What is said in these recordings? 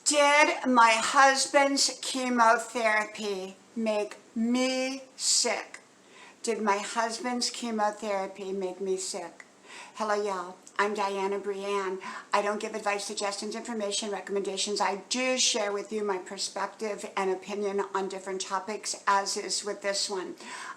Did my husband's chemotherapy make me sick? Did my husband's chemotherapy make me sick? Hello, y'all. I'm Dianna, Brianne. I don't give advice, suggestions, information, recommendations. I do share with you my perspective and opinion on different topics, as is with this one.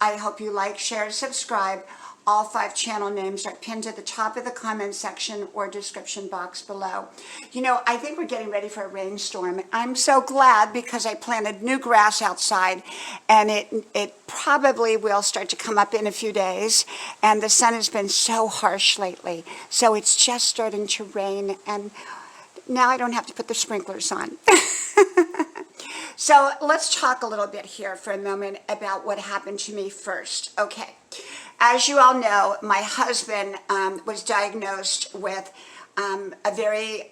I hope you like, share, subscribe. All 5 channel names are pinned to the top of the comment section or description box below. You know, I think we're getting ready for a rainstorm. I'm so glad because I planted new grass outside, and it probably will start to come up in a few days. And the sun has been so harsh lately, so it's just starting to rain, and now I don't have to put the sprinklers on. So let's talk a little bit here for a moment about what happened to me first. Okay. As you all know, my husband was diagnosed with a very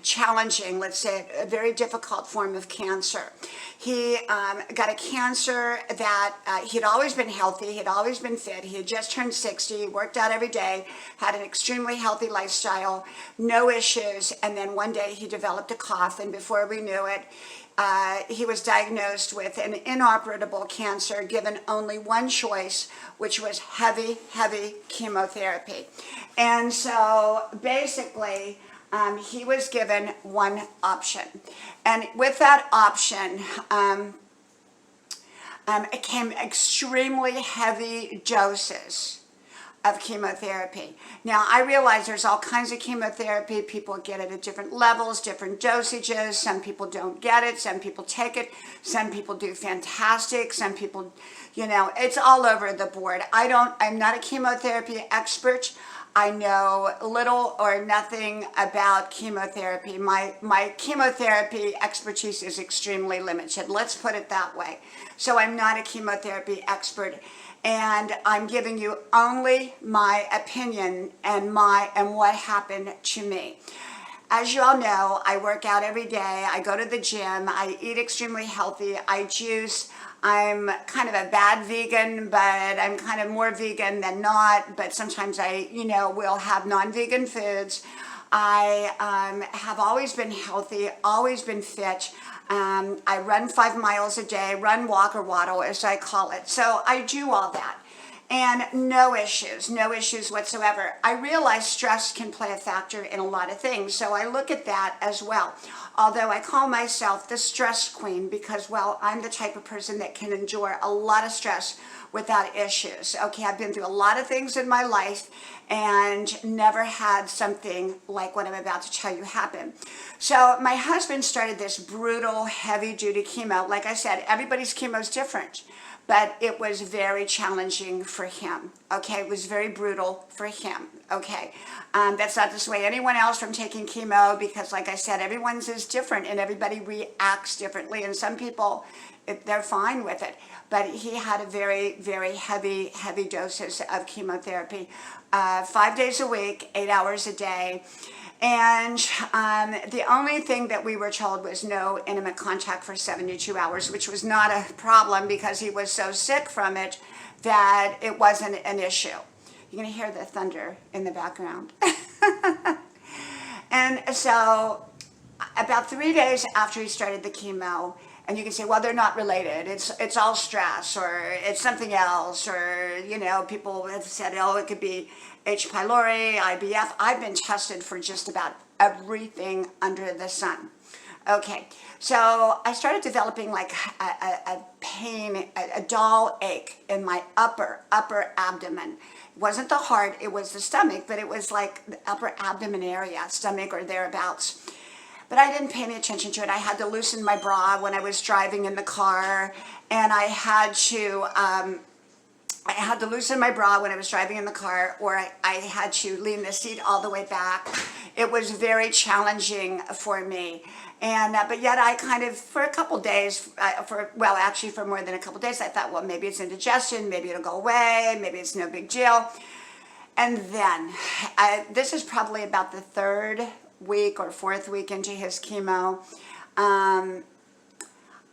challenging, let's say, a very difficult form of cancer. He got a cancer that he'd always been healthy, he'd always been fit, he had just turned 60, worked out every day, had an extremely healthy lifestyle, no issues, and then one day he developed a cough, and before we knew it, he was diagnosed with an inoperable cancer, given only one choice, which was heavy chemotherapy. And so basically, he was given one option. And with that option, it came extremely heavy doses of chemotherapy. Now, I realize there's all kinds of chemotherapy. People get it at different levels, different dosages. Some people don't get it. Some people take it. Some people do fantastic. Some people, you know, it's all over the board. I'm not a chemotherapy expert. I know little or nothing about chemotherapy. My chemotherapy expertise is extremely limited. Let's put it that way. So I'm not a chemotherapy expert, and I'm giving you only my opinion and what happened to me. As you all know, I work out every day. I go to the gym. I eat extremely healthy. I juice. I'm kind of a bad vegan, but I'm kind of more vegan than not. But sometimes I, will have non-vegan foods. I have always been healthy, always been fit. I run 5 miles a day, run, walk, or waddle, as I call it. So I do all that. And no issues whatsoever. I realize stress can play a factor in a lot of things, so I look at that as well. Although I call myself the stress queen because, well, I'm the type of person that can endure a lot of stress without issues. Okay, I've been through a lot of things in my life and never had something like what I'm about to tell you happen. So my husband started this brutal, heavy-duty chemo. Like I said, everybody's chemo is different, but it was very challenging for him. Okay, it was very brutal for him. Okay, that's not to sway anyone else from taking chemo because, like I said, everyone's is different and everybody reacts differently. And some people, they're fine with it. But he had a very heavy doses of chemotherapy, 5 days a week, 8 hours a day. And the only thing that we were told was no intimate contact for 72 hours, which was not a problem because he was so sick from it that it wasn't an issue. You're going to hear the thunder in the background. And so about 3 days after he started the chemo, and you can say, well, they're not related. It's all stress, or it's something else, or, people have said, oh, it could be H. pylori, IBF. I've been tested for just about everything under the sun. Okay, so I started developing like a pain, a dull ache in my upper abdomen. It wasn't the heart, it was the stomach, but it was like the upper abdomen area, stomach or thereabouts. But I didn't pay any attention to it. I had to loosen my bra when I was driving in the car, and I had to loosen my bra when I was driving in the car, or I had to lean the seat all the way back. It was very challenging for me. And but yet I kind of, for a couple days, for more than a couple days, I thought, well, maybe it's indigestion, maybe it'll go away, maybe it's no big deal. And then, this is probably about the 3rd week or 4th week into his chemo,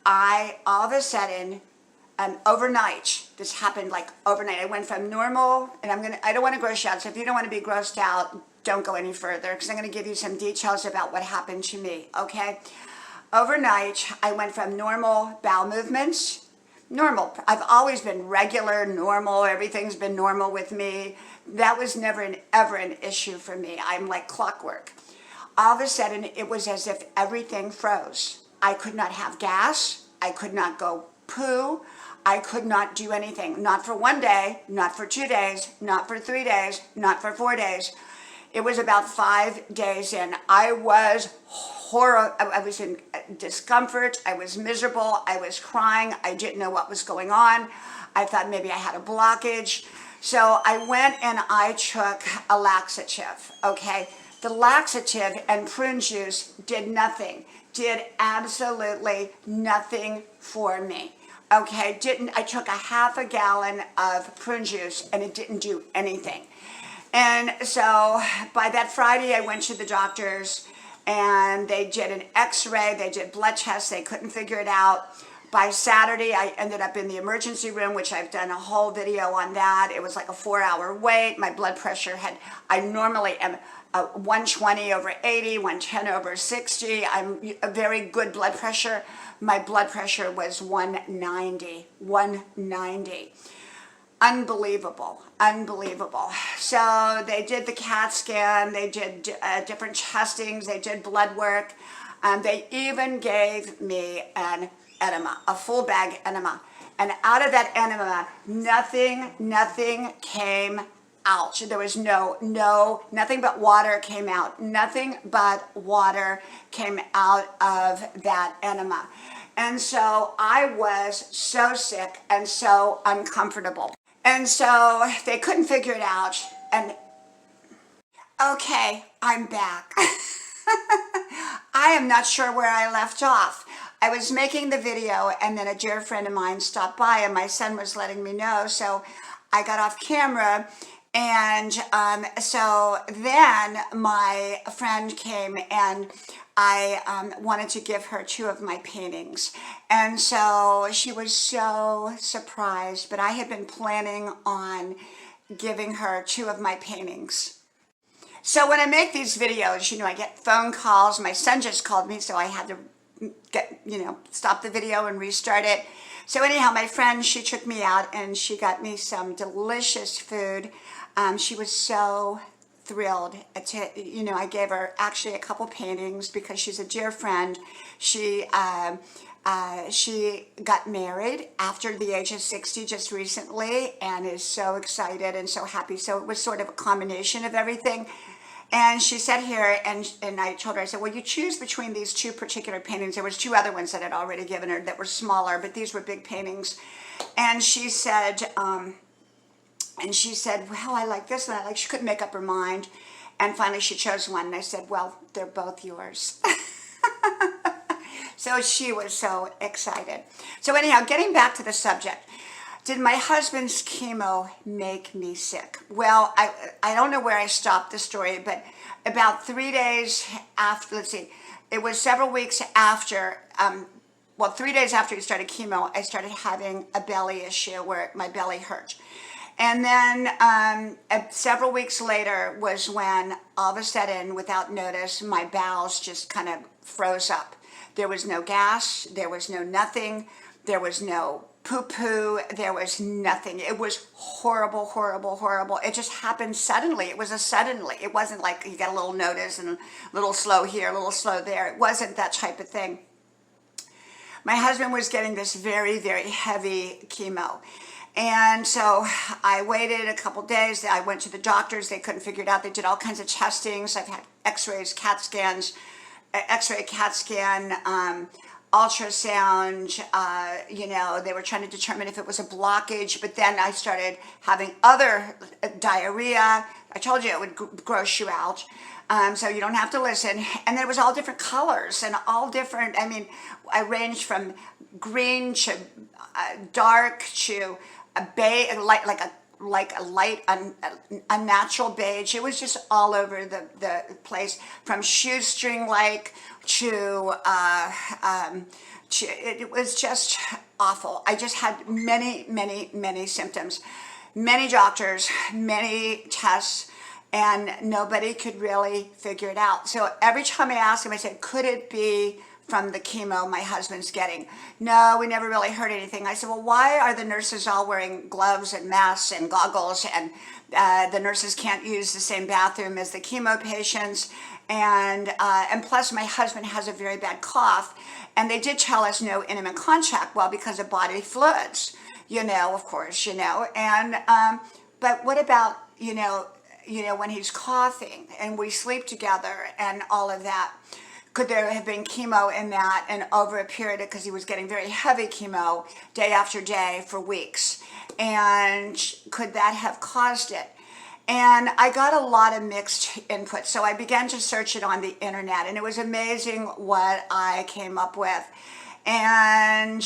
I all of a sudden, overnight, this happened like overnight. I went from normal, and I don't want to gross you out, so if you don't want to be grossed out, don't go any further because I'm going to give you some details about what happened to me, okay? Overnight, I went from normal bowel movements, normal. I've always been regular, normal. Everything's been normal with me. That was never ever an issue for me. I'm like clockwork. All of a sudden, it was as if everything froze. I could not have gas. I could not go poo. I could not do anything. Not for 1 day, not for 2 days, not for 3 days, not for 4 days. It was about 5 days in. I was I was in discomfort. I was miserable. I was crying. I didn't know what was going on. I thought maybe I had a blockage. So I went and I took a laxative, okay? The laxative and prune juice did nothing, did absolutely nothing for me. Okay, I took a half a gallon of prune juice and it didn't do anything. And so by that Friday, I went to the doctors and they did an x-ray, they did blood tests, they couldn't figure it out. By Saturday, I ended up in the emergency room, which I've done a whole video on that. It was like a 4-hour wait. My blood pressure I normally am 120 over 80, 110 over 60. I'm a very good blood pressure. My blood pressure was 190. Unbelievable, unbelievable. So they did the CAT scan, they did different testings, they did blood work. They even gave me an enema, a full bag enema. And out of that enema, nothing came out. There was nothing but water came out. Nothing but water came out of that enema. And so I was so sick and so uncomfortable. And so they couldn't figure it out. And okay, I'm back. I am not sure where I left off. I was making the video and then a dear friend of mine stopped by and my son was letting me know. So I got off camera and so then my friend came and I wanted to give her 2 of my paintings. And so she was so surprised, but I had been planning on giving her 2 of my paintings. So when I make these videos, I get phone calls. My son just called me, so I had to stop the video and restart it. So anyhow, my friend, she took me out and she got me some delicious food. She was so thrilled to, I gave her actually a couple paintings because she's a dear friend. She got married after the age of 60 just recently and is so excited and so happy. So it was sort of a combination of everything. And she sat here and I told her, I said, well, you choose between these 2 particular paintings. There was 2 other ones that I'd already given her that were smaller, but these were big paintings. And she said, well, I like this one. She couldn't make up her mind. And finally she chose one. And I said, well, they're both yours. So she was so excited. So anyhow, getting back to the subject. Did my husband's chemo make me sick? Well, I don't know where I stopped the story, but about 3 days after, it was several weeks after, 3 days after he started chemo, I started having a belly issue where my belly hurt. And then several weeks later was when all of a sudden, without notice, my bowels just kind of froze up. There was no gas, there was no nothing, there was no poo-poo, there was nothing. It was horrible, horrible, horrible. It just happened suddenly. It was a suddenly. It wasn't like you got a little notice and a little slow here, a little slow there. It wasn't that type of thing. My husband was getting this very, very heavy chemo. And so I waited a couple days. I went to the doctors. They couldn't figure it out. They did all kinds of testings. I've had x-rays, CAT scans, x-ray, CAT scan, ultrasound. They were trying to determine if it was a blockage. But then I started having other diarrhea. I told you it would gross you out. So you don't have to listen. And there was all different colors and all different, I ranged from green to dark to a beige, like a light, unnatural beige. It was just all over the place, from shoestring-like to it was just awful. I just had many, many, many symptoms, many doctors, many tests, and nobody could really figure it out. So every time I asked him, I said, could it be from the chemo my husband's getting? No, we never really heard anything. I said, well, why are the nurses all wearing gloves and masks and goggles, and the nurses can't use the same bathroom as the chemo patients? And plus my husband has a very bad cough, and they did tell us no intimate contact, well, because of bodily fluids, of course, and but what about, when he's coughing and we sleep together and all of that? Could there have been chemo in that, and over a period, because he was getting very heavy chemo day after day for weeks, and could that have caused it? And I got a lot of mixed input, so I began to search it on the internet, and it was amazing what I came up with. And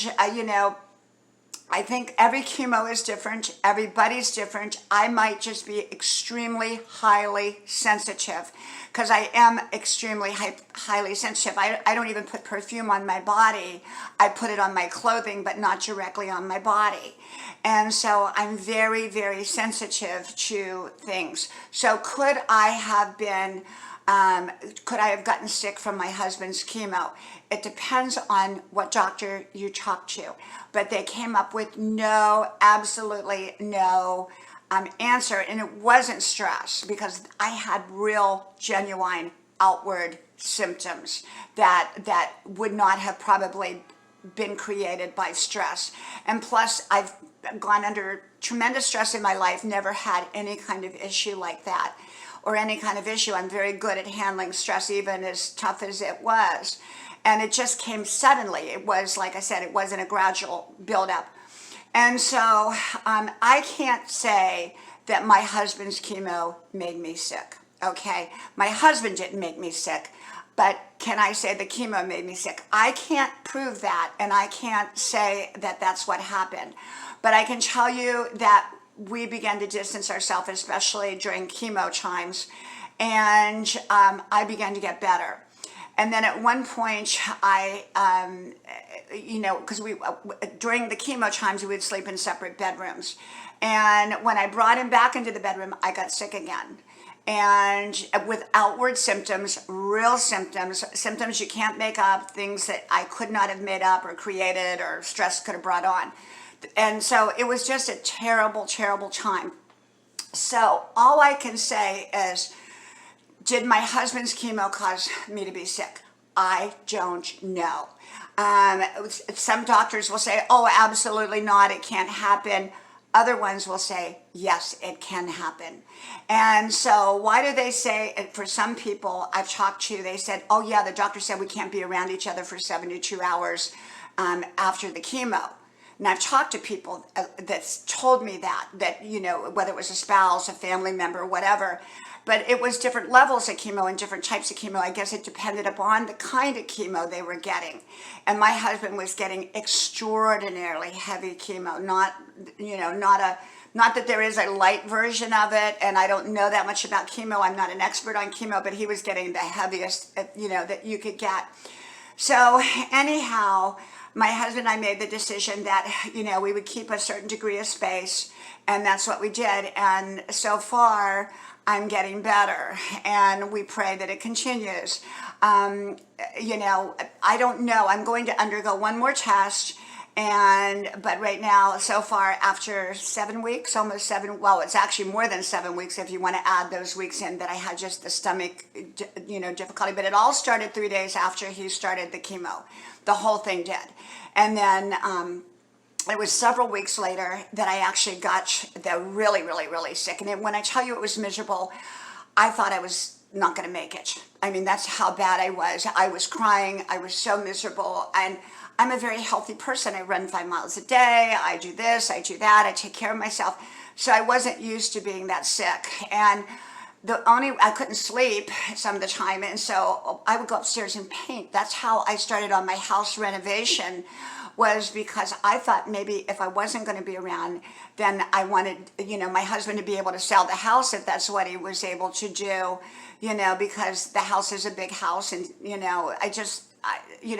I think every chemo is different. Everybody's different. I might just be extremely highly sensitive, because I am extremely highly sensitive. I don't even put perfume on my body. I put it on my clothing, but not directly on my body. And so I'm very, very sensitive to things. So could I have gotten sick from my husband's chemo? It depends on what doctor you talk to, but they came up with absolutely no answer, and it wasn't stress, because I had real, genuine outward symptoms that would not have probably been created by stress. And plus, I've gone under tremendous stress in my life, never had any kind of issue like that, or any kind of issue. I'm very good at handling stress, even as tough as it was. And it just came suddenly. It was, like I said, it wasn't a gradual buildup. And so I can't say that my husband's chemo made me sick, okay? My husband didn't make me sick, but can I say the chemo made me sick? I can't prove that, and I can't say that that's what happened. But I can tell you that we began to distance ourselves, especially during chemo times, and I began to get better. And then at one point, because during the chemo times, we would sleep in separate bedrooms. And when I brought him back into the bedroom, I got sick again. And with outward symptoms, real symptoms you can't make up, things that I could not have made up or created or stress could have brought on. And so it was just a terrible, terrible time. So all I can say is, did my husband's chemo cause me to be sick? I don't know. Some doctors will say, oh, absolutely not, it can't happen. Other ones will say, yes, it can happen. And so why do they say, for some people I've talked to, they said, oh yeah, the doctor said we can't be around each other for 72 hours after the chemo. And I've talked to people that's told me that, whether it was a spouse, a family member, whatever, but it was different levels of chemo and different types of chemo. I guess it depended upon the kind of chemo they were getting. And my husband was getting extraordinarily heavy chemo, not that there is a light version of it, and I don't know that much about chemo. I'm not an expert on chemo, but he was getting the heaviest, that you could get. So anyhow, my husband and I made the decision that, we would keep a certain degree of space, and that's what we did. And so far, I'm getting better, and we pray that it continues. I don't know. I'm going to undergo one more test, but right now, so far, after 7 weeks, almost 7, well, it's actually more than 7 weeks if you want to add those weeks in that I had just the stomach, difficulty. But it all started 3 days after he started the chemo. The whole thing did. And then it was several weeks later that I actually got the really, really, really sick. And when I tell you it was miserable, I thought I was not going to make it. I mean, that's how bad I was. I was crying. I was so miserable. And I'm a very healthy person. I run 5 miles a day. I do this, I do that. I take care of myself. So I wasn't used to being that sick. And I couldn't sleep some of the time. And so I would go upstairs and paint. That's how I started on my house renovation, was because I thought maybe if I wasn't going to be around, then I wanted, my husband to be able to sell the house if that's what he was able to do, because the house is a big house. And,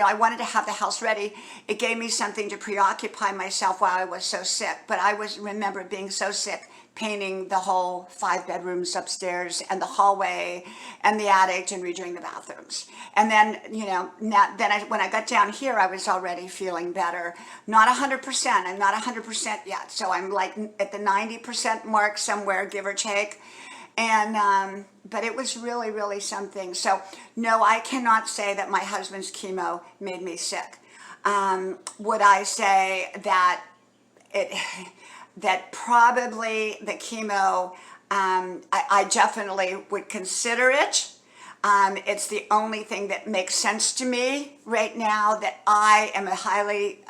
I wanted to have the house ready. It gave me something to preoccupy myself while I was so sick. But I remember being so sick, painting the whole 5 bedrooms upstairs and the hallway and the attic and redoing the bathrooms. And then, you know, when I got down here, I was already feeling better. Not 100%. I'm not 100% yet. So I'm like at the 90% mark somewhere, give or take. And, but it was really, really something. So no, I cannot say that my husband's chemo made me sick. Would I say that that probably the chemo, I definitely would consider it. It's the only thing that makes sense to me right now, that I am a highly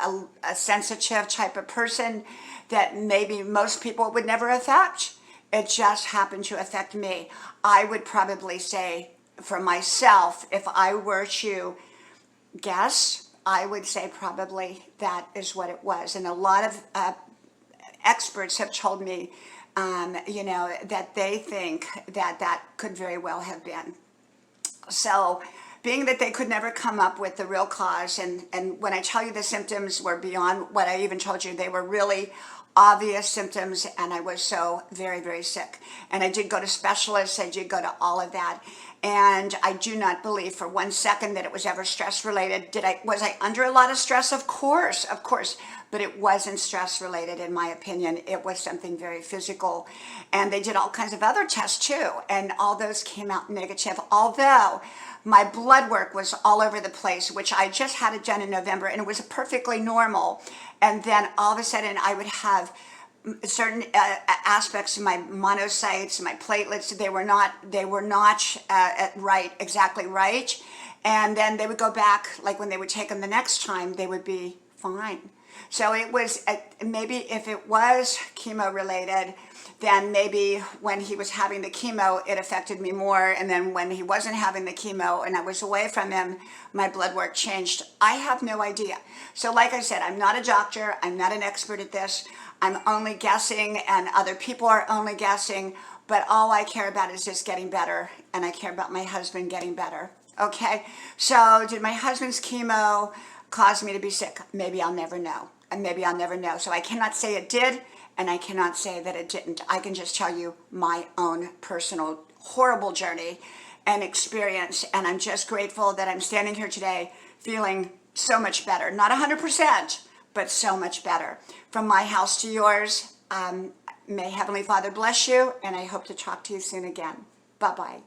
sensitive type of person that maybe most people would never affect. It just happened to affect me. I would probably say for myself, if I were to guess, I would say probably that is what it was. And a lot of experts have told me, you know, that they think that that could very well have been. So being that they could never come up with the real cause, and when I tell you the symptoms were beyond what I even told you, they were really obvious symptoms, and I was so very, very sick. And I did go to specialists, I did go to all of that, and I do not believe for 1 second that it was ever stress related. Was I under a lot of stress? Of course, but it wasn't stress related in my opinion. It was something very physical, and they did all kinds of other tests too, and all those came out negative, although my blood work was all over the place, which I just had it done in November, and it was perfectly normal. And then all of a sudden I would have certain aspects of my monocytes, my platelets, they were not exactly right. And then they would go back, like when they would take them the next time, they would be fine. So it was, maybe if it was chemo related, then maybe when he was having the chemo, it affected me more. And then when he wasn't having the chemo and I was away from him, my blood work changed. I have no idea. So like I said, I'm not a doctor. I'm not an expert at this. I'm only guessing, and other people are only guessing. But all I care about is just getting better. And I care about my husband getting better. Okay? So did my husband's chemo cause me to be sick? Maybe I'll never know. And maybe I'll never know. So I cannot say it did. And I cannot say that it didn't. I can just tell you my own personal horrible journey and experience. And I'm just grateful that I'm standing here today feeling so much better. Not 100%, but so much better. From my house to yours, may Heavenly Father bless you. And I hope to talk to you soon again. Bye-bye.